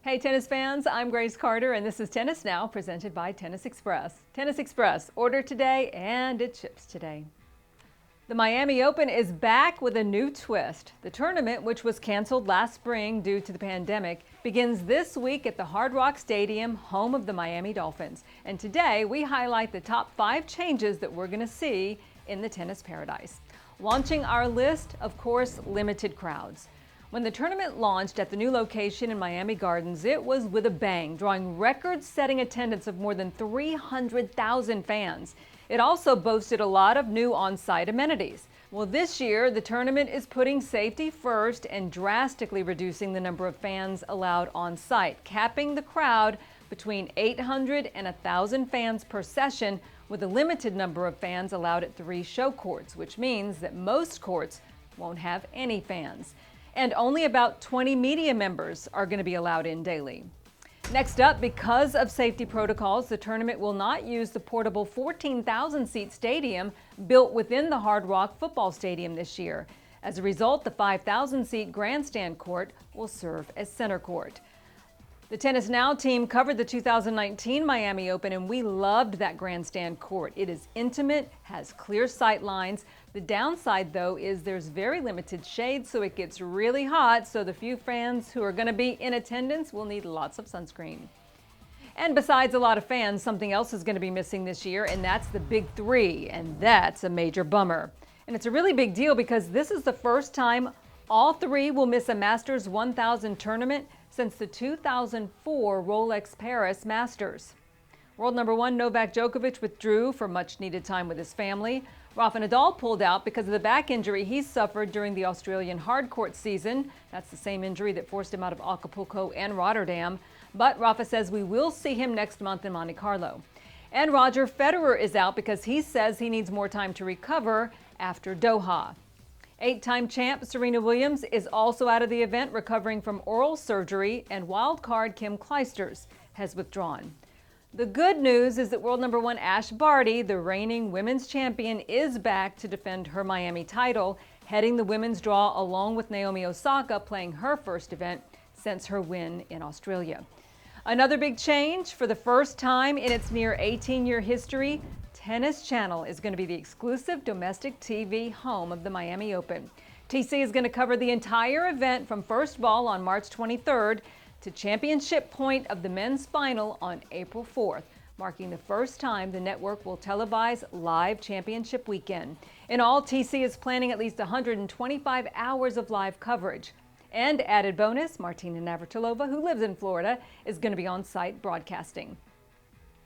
Hey tennis fans, I'm Grace Carter and this is Tennis Now presented by Tennis Express. Tennis Express, order today and it ships today. The Miami Open is back with a new twist. The tournament, which was canceled last spring due to the pandemic, begins this week at the Hard Rock Stadium, home of the Miami Dolphins. And today we highlight the top 5 changes that we're going to see in the tennis paradise. Launching our list, of course, limited crowds. When the tournament launched at the new location in Miami Gardens, it was with a bang, drawing record-setting attendance of more than 300,000 fans. It also boasted a lot of new on-site amenities. Well, this year, the tournament is putting safety first and drastically reducing the number of fans allowed on-site, capping the crowd between 800 and 1,000 fans per session, with a limited number of fans allowed at 3 show courts, which means that most courts won't have any fans. And only about 20 media members are going to be allowed in daily. Next up, because of safety protocols, the tournament will not use the portable 14,000-seat stadium built within the Hard Rock football stadium this year. As a result, the 5,000-seat grandstand court will serve as center court. The Tennis Now team covered the 2019 Miami Open, and we loved that grandstand court. It is intimate, has clear sight lines. The downside, though, is there's very limited shade, so it gets really hot, so the few fans who are going to be in attendance will need lots of sunscreen. And besides a lot of fans, something else is going to be missing this year, and that's the Big Three, and that's a major bummer. And it's a really big deal because this is the first time all 3 will miss a Masters 1000 tournament since the 2004 Rolex Paris Masters. World number 1 Novak Djokovic withdrew for much-needed time with his family. Rafa Nadal pulled out because of the back injury he suffered during the Australian hardcourt season. That's the same injury that forced him out of Acapulco and Rotterdam. But Rafa says we will see him next month in Monte Carlo. And Roger Federer is out because he says he needs more time to recover after Doha. 8-time champ Serena Williams is also out of the event, recovering from oral surgery, and wildcard Kim Clijsters has withdrawn. The good news is that world number 1 Ash Barty, the reigning women's champion, is back to defend her Miami title, heading the women's draw along with Naomi Osaka, playing her first event since her win in Australia. Another big change: for the first time in its near 18-year history, Tennis Channel is going to be the exclusive domestic TV home of the Miami Open. TC is going to cover the entire event from first ball on March 23rd to championship point of the men's final on April 4th, marking the first time the network will televise live championship weekend. In all, TC is planning at least 125 hours of live coverage. And added bonus, Martina Navratilova, who lives in Florida, is going to be on site broadcasting.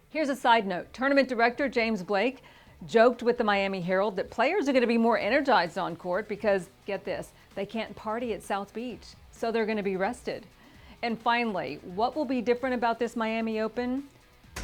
Here's a side note. Tournament director James Blake joked with the Miami Herald that players are going to be more energized on court because, get this, they can't party at South Beach, so they're going to be rested. And finally, what will be different about this Miami Open?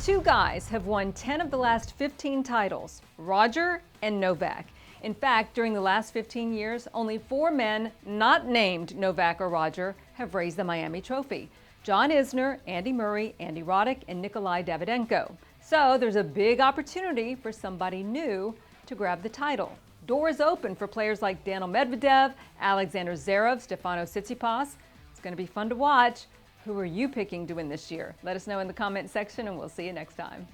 2 guys have won 10 of the last 15 titles, Roger and Novak. In fact, during the last 15 years, only 4 men not named Novak or Roger have raised the Miami trophy: John Isner, Andy Murray, Andy Roddick, and Nikolai Davydenko. So there's a big opportunity for somebody new to grab the title. Doors open for players like Daniil Medvedev, Alexander Zverev, Stefano Tsitsipas. It's going to be fun to watch. Who are you picking to win this year? Let us know in the comment section and we'll see you next time.